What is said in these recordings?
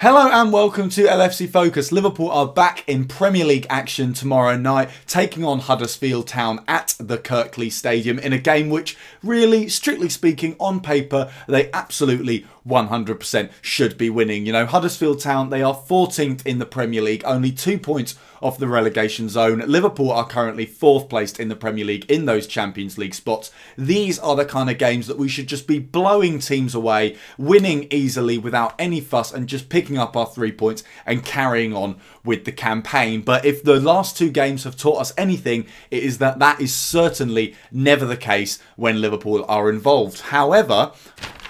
Hello and welcome to LFC Focus. Liverpool are back in Premier League action tomorrow night, taking on Huddersfield Town at the Kirklees Stadium in a game which really, strictly speaking, on paper, they absolutely 100% should be winning. You know, Huddersfield Town, they are 14th in the Premier League, only 2 points off the relegation zone. Liverpool are currently 4th placed in the Premier League in those Champions League spots. These are the kind of games that we should just be blowing teams away, winning easily without any fuss and just picking up our 3 points and carrying on with the campaign. But if the last two games have taught us anything, it is that that is certainly never the case when Liverpool are involved. However,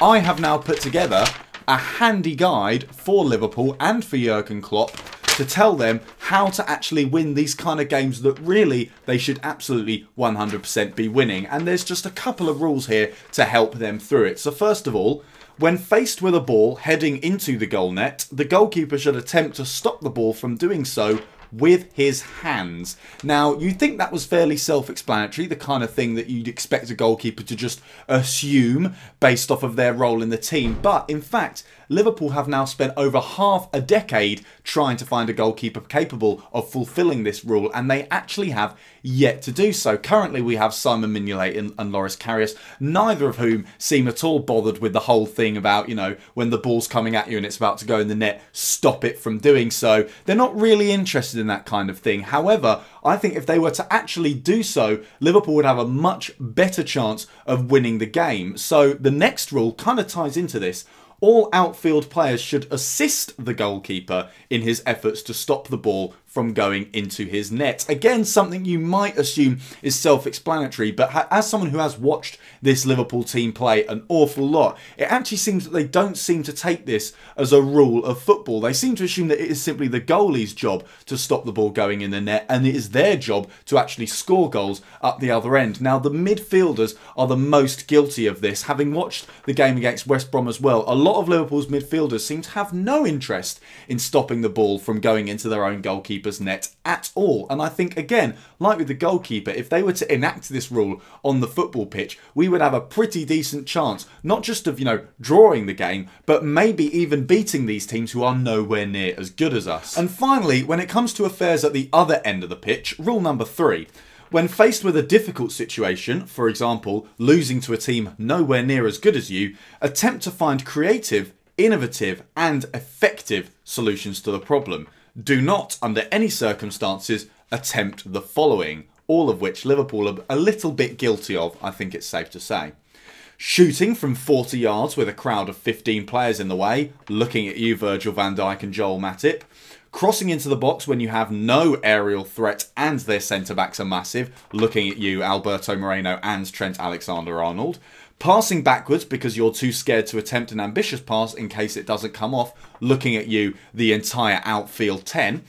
I have now put together a handy guide for Liverpool and for Jurgen Klopp to tell them how to actually win these kind of games that really they should absolutely 100% be winning. And there's just a couple of rules here to help them through it. So first of all, when faced with a ball heading into the goal net, the goalkeeper should attempt to stop the ball from doing so with his hands. Now, you'd think that was fairly self-explanatory, the kind of thing that you'd expect a goalkeeper to just assume based off of their role in the team. But in fact, Liverpool have now spent over half a decade trying to find a goalkeeper capable of fulfilling this rule, and they actually have yet to do so. Currently, we have Simon Mignolet and Loris Karius, neither of whom seem at all bothered with the whole thing about, you know, when the ball's coming at you and it's about to go in the net, stop it from doing so. They're not really interested in that kind of thing. However, I think if they were to actually do so, Liverpool would have a much better chance of winning the game. So the next rule kind of ties into this. All outfield players should assist the goalkeeper in his efforts to stop the ball from going into his net. Again, something you might assume is self-explanatory, but as someone who has watched this Liverpool team play an awful lot, it actually seems that they don't seem to take this as a rule of football. They seem to assume that it is simply the goalie's job to stop the ball going in the net, and it is their job to actually score goals up the other end. Now, the midfielders are the most guilty of this. Having watched the game against West Brom as well, a lot of Liverpool's midfielders seem to have no interest in stopping the ball from going into their own goalkeeper's net at all. And I think, again, like with the goalkeeper, if they were to enact this rule on the football pitch, we would have a pretty decent chance, not just of, you know, drawing the game, but maybe even beating these teams who are nowhere near as good as us. And finally, when it comes to affairs at the other end of the pitch, rule number 3. When faced with a difficult situation, for example, losing to a team nowhere near as good as you, attempt to find creative, innovative and effective solutions to the problem. Do not, under any circumstances, attempt the following, all of which Liverpool are a little bit guilty of, I think it's safe to say. Shooting from 40 yards with a crowd of 15 players in the way, looking at you, Virgil van Dijk and Joel Matip. Crossing into the box when you have no aerial threat and their centre-backs are massive, looking at you, Alberto Moreno and Trent Alexander-Arnold. Passing backwards because you're too scared to attempt an ambitious pass in case it doesn't come off, looking at you, the entire outfield 10.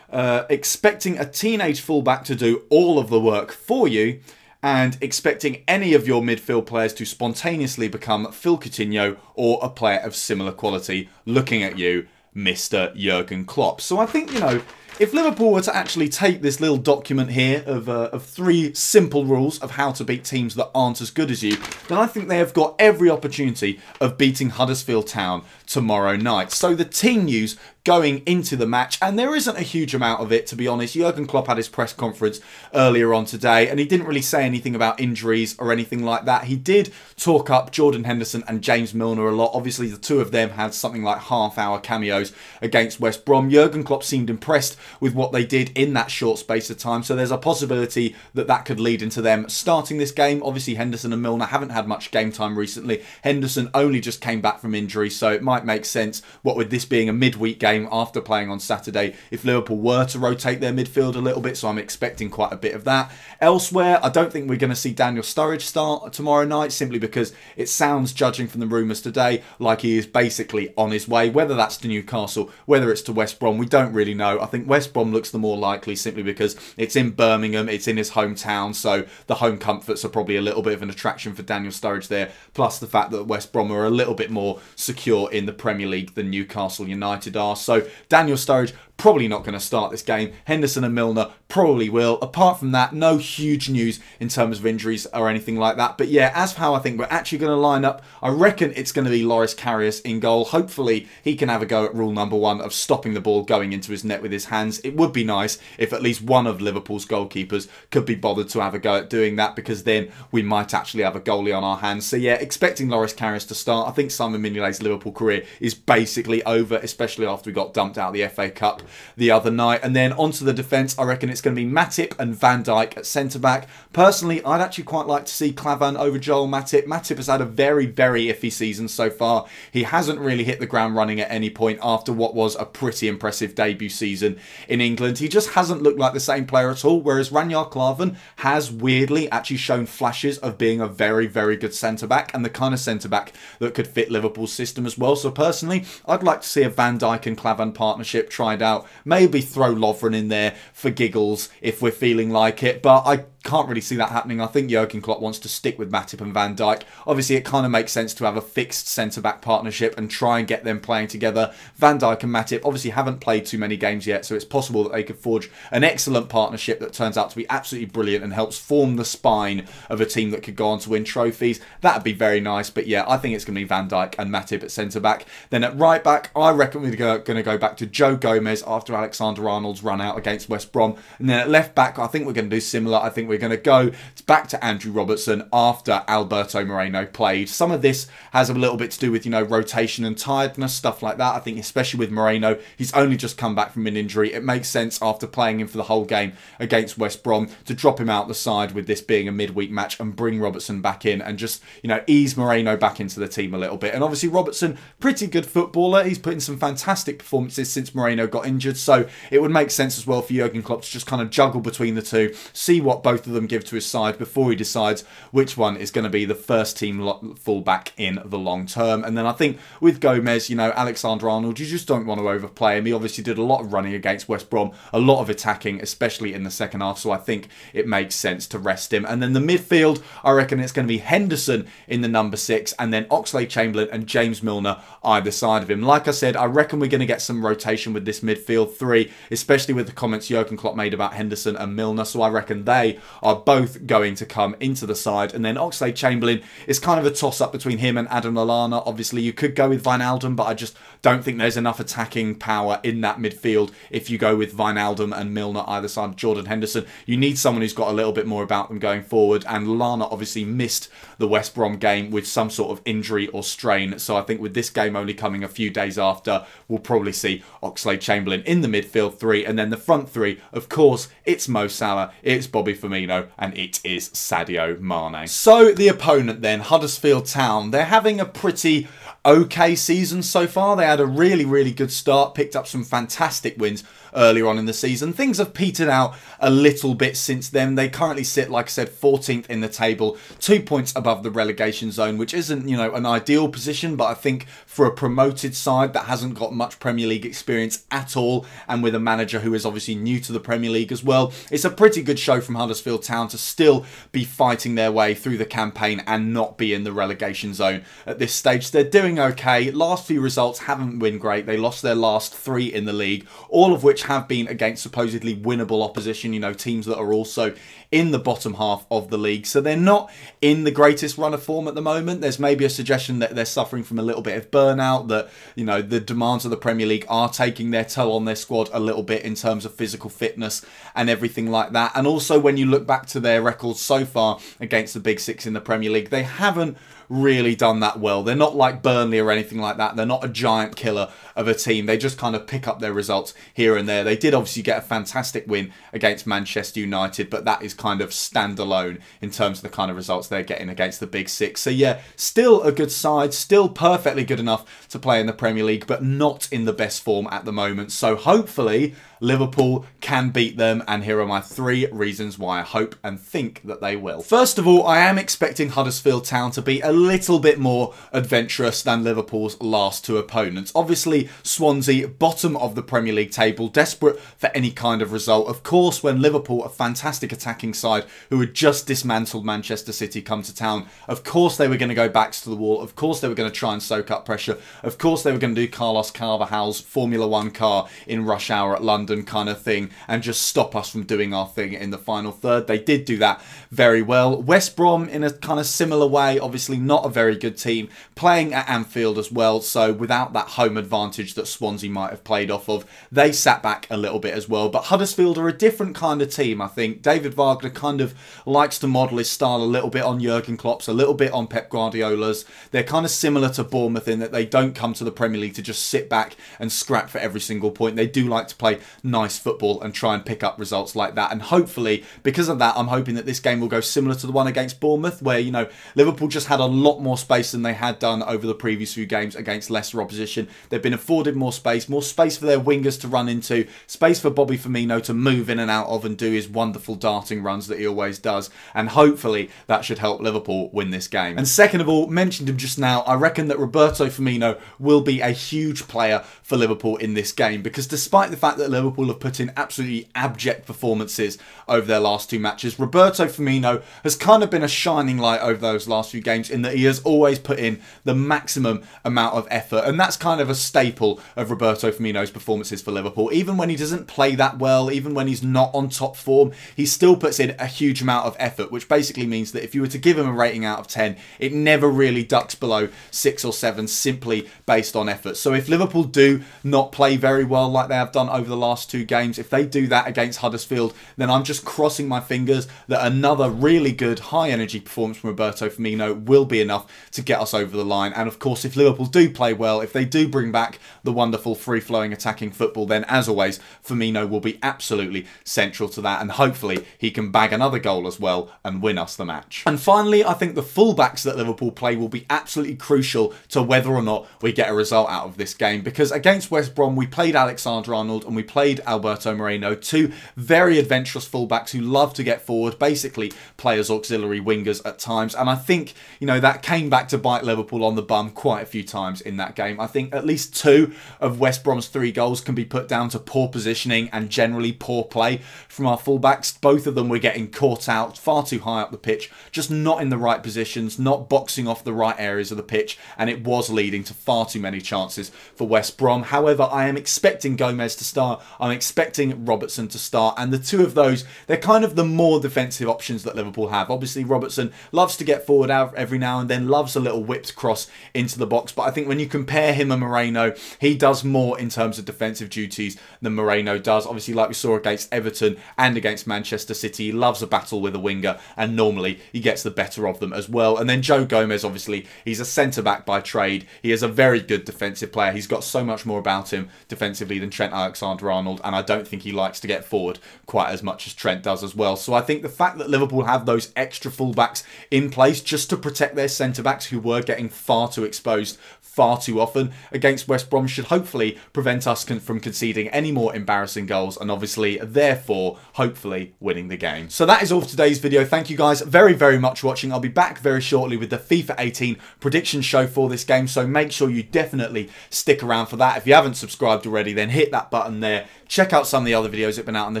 Expecting a teenage fullback to do all of the work for you, and expecting any of your midfield players to spontaneously become Phil Coutinho or a player of similar quality, looking at you, Mr. Jurgen Klopp. So I think, you know, if Liverpool were to actually take this little document here of 3 simple rules of how to beat teams that aren't as good as you, then I think they have got every opportunity of beating Huddersfield Town tomorrow night. So the team news going into the match, and there isn't a huge amount of it, to be honest. Jurgen Klopp had his press conference earlier on today, and he didn't really say anything about injuries or anything like that. He did talk up Jordan Henderson and James Milner a lot. Obviously, the two of them had something like half-hour cameos against West Brom. Jurgen Klopp seemed impressed with what they did in that short space of time, so there's a possibility that that could lead into them starting this game. Obviously, Henderson and Milner haven't had much game time recently. Henderson only just came back from injury, so it might make sense, what with this being a midweek game after playing on Saturday, if Liverpool were to rotate their midfield a little bit, so I'm expecting quite a bit of that. Elsewhere, I don't think we're going to see Daniel Sturridge start tomorrow night, simply because it sounds, judging from the rumours today, like he is basically on his way. Whether that's to Newcastle, whether it's to West Brom, we don't really know. I think West Brom looks the more likely, simply because it's in Birmingham, it's in his hometown, so the home comforts are probably a little bit of an attraction for Daniel Sturridge there, plus the fact that West Brom are a little bit more secure in the Premier League than Newcastle United are. So Daniel Sturridge probably not going to start this game. Henderson and Milner probably will. Apart from that, no huge news in terms of injuries or anything like that. But yeah, as for how I think we're actually going to line up, I reckon it's going to be Loris Karius in goal. Hopefully, he can have a go at rule number 1 of stopping the ball going into his net with his hands. It would be nice if at least one of Liverpool's goalkeepers could be bothered to have a go at doing that, because then we might actually have a goalie on our hands. So yeah, expecting Loris Karius to start. I think Simon Mignolet's Liverpool career is basically over, especially after we got dumped out of the FA Cup the other night. And then onto the defence, I reckon it's going to be Matip and Van Dijk at centre-back. Personally, I'd actually quite like to see Klavan over Joel Matip. Matip has had a very, very iffy season so far. He hasn't really hit the ground running at any point after what was a pretty impressive debut season in England. He just hasn't looked like the same player at all, whereas Ranier Klavan has weirdly actually shown flashes of being a very, very good centre-back, and the kind of centre-back that could fit Liverpool's system as well. So personally, I'd like to see a Van Dijk and Klavan partnership tried out. Maybe throw Lovren in there for giggles if we're feeling like it, but I can't really see that happening. I think Jurgen Klopp wants to stick with Matip and Van Dijk. Obviously, it kind of makes sense to have a fixed centre-back partnership and try and get them playing together. Van Dijk and Matip obviously haven't played too many games yet, so it's possible that they could forge an excellent partnership that turns out to be absolutely brilliant and helps form the spine of a team that could go on to win trophies. That'd be very nice, but yeah, I think it's going to be Van Dijk and Matip at centre-back. Then at right-back, I reckon we're going to go back to Joe Gomez after Alexander-Arnold's run out against West Brom. And then at left-back, I think we're going to do similar. I think we're going to go back to Andrew Robertson after Alberto Moreno played. Some of this has a little bit to do with, you know, rotation and tiredness, stuff like that. I think especially with Moreno, he's only just come back from an injury. It makes sense after playing him for the whole game against West Brom to drop him out the side with this being a midweek match and bring Robertson back in and just, you know, ease Moreno back into the team a little bit. And obviously Robertson, pretty good footballer. He's put in some fantastic performances since Moreno got injured. So it would make sense as well for Jurgen Klopp to just kind of juggle between the two, see what both of them give to his side before he decides which one is going to be the first team fullback in the long term. And then I think with Gomez, you know, Alexander-Arnold, you just don't want to overplay him. He obviously did a lot of running against West Brom, a lot of attacking, especially in the second half. So I think it makes sense to rest him. And then the midfield, I reckon it's going to be Henderson in the number 6, and then Oxlade-Chamberlain and James Milner either side of him. Like I said, I reckon we're going to get some rotation with this midfield 3, especially with the comments Jurgen Klopp made about Henderson and Milner. So I reckon they are both going to come into the side. And then Oxlade-Chamberlain is kind of a toss-up between him and Adam Lallana. Obviously, you could go with Wijnaldum, but I just don't think there's enough attacking power in that midfield if you go with Wijnaldum and Milner either side of Jordan Henderson. You need someone who's got a little bit more about them going forward, and Lallana obviously missed the West Brom game with some sort of injury or strain. So I think with this game only coming a few days after, we'll probably see Oxlade-Chamberlain in the midfield 3, and then the front 3, of course, it's Mo Salah, it's Bobby Firmino, and it is Sadio Mane. So the opponent then, Huddersfield Town, they're having a pretty okay season so far. They had a really, really good start, picked up some fantastic wins earlier on in the season. Things have petered out a little bit since then. They currently sit, like I said, 14th in the table, 2 points above the relegation zone, which isn't, you know, an ideal position, but I think for a promoted side that hasn't got much Premier League experience at all, and with a manager who is obviously new to the Premier League as well, it's a pretty good show from Huddersfield Town to still be fighting their way through the campaign and not be in the relegation zone at this stage. They're doing okay. Last few results haven't been great. They lost their last 3 in the league, all of which have been against supposedly winnable opposition, you know, teams that are also in the bottom half of the league. So they're not in the greatest run of form at the moment. There's maybe a suggestion that they're suffering from a little bit of burnout, that, you know, the demands of the Premier League are taking their toll on their squad a little bit in terms of physical fitness and everything like that. And also when you look back to their records so far against the Big Six in the Premier League, they haven't really done that well. They're not like Burnley or anything like that. They're not a giant killer of a team. They just kind of pick up their results here and there. They did obviously get a fantastic win against Manchester United, but that is kind of standalone in terms of the kind of results they're getting against the Big Six. So yeah, still a good side, still perfectly good enough to play in the Premier League, but not in the best form at the moment. So hopefully Liverpool can beat them, and here are my 3 reasons why I hope and think that they will. First of all, I am expecting Huddersfield Town to be a little bit more adventurous than Liverpool's last 2 opponents. Obviously, Swansea, bottom of the Premier League table, desperate for any kind of result. Of course, when Liverpool, a fantastic attacking side who had just dismantled Manchester City, come to town, of course they were going to go backs to the wall. Of course they were going to try and soak up pressure. Of course they were going to do Carlos Carvajal's Formula 1 car in rush hour at London kind of thing and just stop us from doing our thing in the final third. They did do that very well. West Brom in a kind of similar way, obviously not a very good team, playing at Anfield as well, so without that home advantage that Swansea might have played off of, they sat back a little bit as well. But Huddersfield are a different kind of team, I think. David Wagner kind of likes to model his style a little bit on Jurgen Klopp's, a little bit on Pep Guardiola's. They're kind of similar to Bournemouth in that they don't come to the Premier League to just sit back and scrap for every single point. They do like to play nice football and try and pick up results like that. And hopefully, because of that, I'm hoping that this game will go similar to the one against Bournemouth, where, you know, Liverpool just had a lot more space than they had done over the previous few games against lesser opposition. They've been afforded more space for their wingers to run into, space for Bobby Firmino to move in and out of and do his wonderful darting runs that he always does. And hopefully that should help Liverpool win this game. And second of all, mentioned him just now, I reckon that Roberto Firmino will be a huge player for Liverpool in this game, because despite the fact that Liverpool have put in absolutely abject performances over their last 2 matches, Roberto Firmino has kind of been a shining light over those last few games in that he has always put in the maximum amount of effort, and that's kind of a staple of Roberto Firmino's performances for Liverpool. Even when he doesn't play that well, even when he's not on top form, he still puts in a huge amount of effort, which basically means that if you were to give him a rating out of 10, it never really ducks below 6 or 7 simply based on effort. So if Liverpool do not play very well like they have done over the last 2 games, if they do that against Huddersfield, then I'm just crossing my fingers that another really good high energy performance from Roberto Firmino will be enough to get us over the line. And of course, if Liverpool do play well, if they do bring back the wonderful free-flowing attacking football, then as always, Firmino will be absolutely central to that, and hopefully he can bag another goal as well and win us the match. And finally, I think the fullbacks that Liverpool play will be absolutely crucial to whether or not we get a result out of this game, because against West Brom we played Alexander-Arnold and we played Alberto Moreno, 2 very adventurous fullbacks who love to get forward, basically play as auxiliary wingers at times, and I think, you know, that came back to bite Liverpool on the bum quite a few times in that game. I think at least 2 of West Brom's 3 goals can be put down to poor positioning and generally poor play from our fullbacks. Both of them were getting caught out far too high up the pitch, just not in the right positions, not boxing off the right areas of the pitch, and it was leading to far too many chances for West Brom. However, I am expecting Gomez to start, I'm expecting Robertson to start, and the 2 of those, they're kind of the more defensive options that Liverpool have. Obviously, Robertson loves to get forward out every now and then, loves a little whipped cross into the box, but I think when you compare him and Moreno, he does more in terms of defensive duties than Moreno does. Obviously, like we saw against Everton and against Manchester City, he loves a battle with a winger, and normally he gets the better of them as well. And then Joe Gomez, obviously, he's a centre-back by trade. He is a very good defensive player. He's got so much more about him defensively than Trent Alexander-Arnold, and I don't think he likes to get forward quite as much as Trent does as well. So I think the fact that Liverpool have those extra fullbacks in place just to protect their centre-backs who were getting far too exposed far too often against West Brom should hopefully prevent us from conceding any more embarrassing goals, and obviously therefore hopefully winning the game. So that is all for today's video. Thank you guys very much for watching. I'll be back very shortly with the FIFA 18 prediction show for this game, so make sure you definitely stick around for that. If you haven't subscribed already, then hit that button there. Check out some of the other videos that have been out on the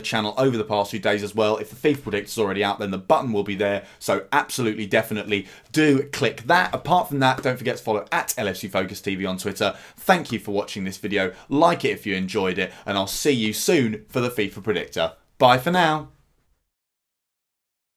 channel over the past few days as well. If the FIFA predictor is already out, then the button will be there, so absolutely definitely do click that. Apart from that, don't forget to follow at LFC Focus TV on Twitter. Thank you for watching this video. Like it if you enjoyed it, and I'll see you soon for the FIFA predictor. Bye for now.